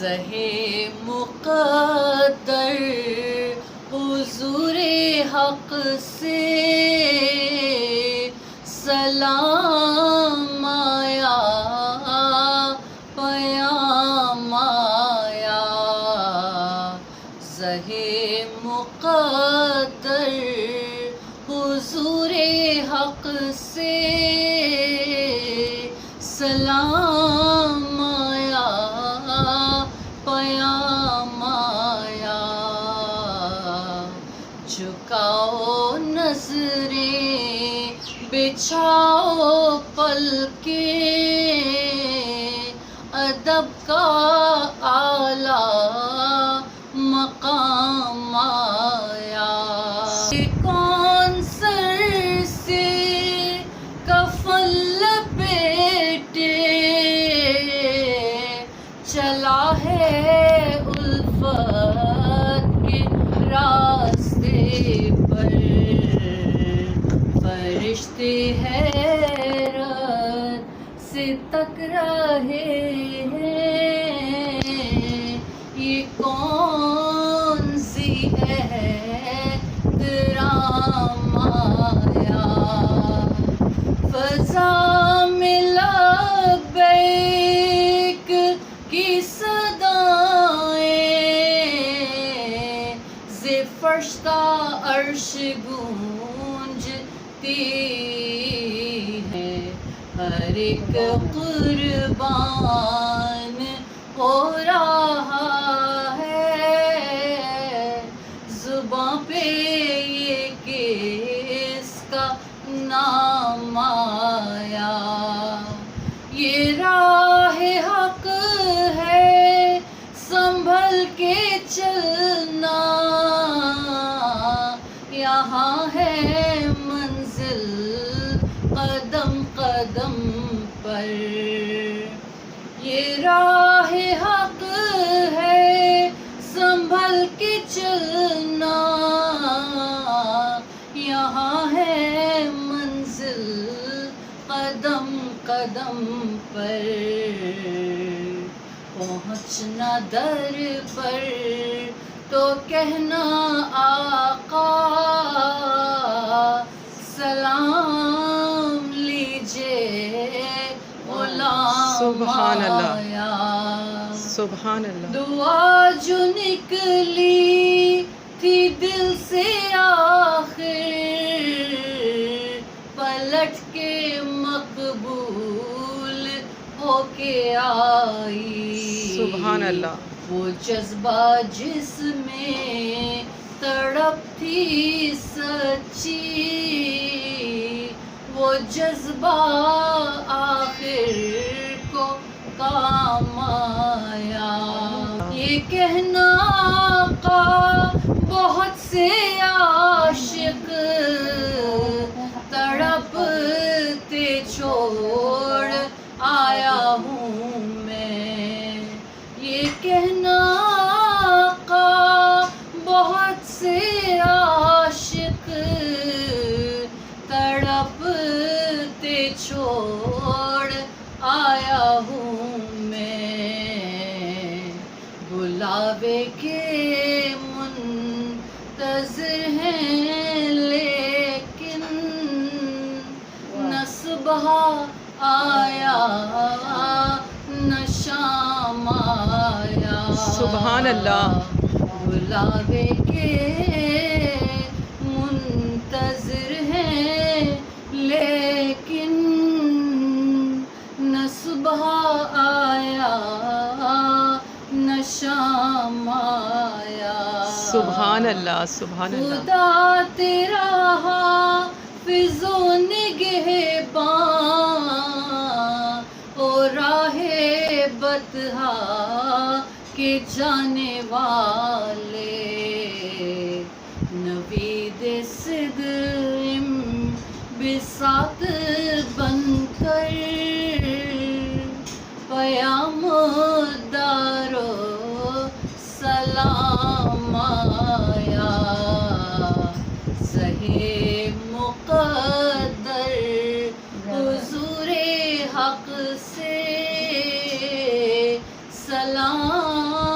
زہے مقدر حضور حق سے سلام آیا، پیام آیا، زہے مقدر حضور حق سے سلام آیا، پیام آیا، جھکاؤ نظریں بچھاؤ پلکیں، ادب کا اعلیٰ مقام آیا، کون سر سے کفن لپیٹے چلا ہے الفت کے راستے پر، فرشتے حیرت سے تک رہے ہیں، یہ کون سی احترام آیا، فضا میں لبیک کی صدائیں، ز فرش تا عرش گونجتی ہیں، ہر ایک قربان ہو رہا ہے، زباں پہ یہ کس کا نام آیا، یہ راہ حق ہے سنبھل کے چلنا، یہاں ہے منزل قدم قدم پر، یہ راہ حق ہے سنبھل کے چلنا، یہاں ہے منزل قدم قدم پر، پہنچنا در پر تو کہنا آقا سلام لیجئے غلام سبحان اللہ، آیا، سبحان اللہ، دعا جو نکلی تھی دل سے آخر پلٹ کے مقبول ہو کے آئی، سبحان اللہ، وہ جذبہ جس میں تڑپ تھی سچی، وہ جذبہ آخر کو کام آیا، یہ کہنا آقا بہت سے عاشق تڑپتے چھوڑ آیا ہوں میں، یہ کہنا آقا بہت سے عاشق تڑپتے چھوڑ آیا ہوں میں، بلاوے کے منتظر ہیں لیکن نہ صبح آیا نہ شام آیا، سبحان اللہ، بلاوے کے منتظر ہیں لیکن نہ صبح آیا نہ شام آیا، سبحان اللہ، سبحان اللہ، خدا تیرا حافظ و نگہباں او راہ بطحا کے جانے والے، نوید صدق بساط بن کر پیام دارو سلام آیا، زہے مقدر حضور حق سے سلام خدا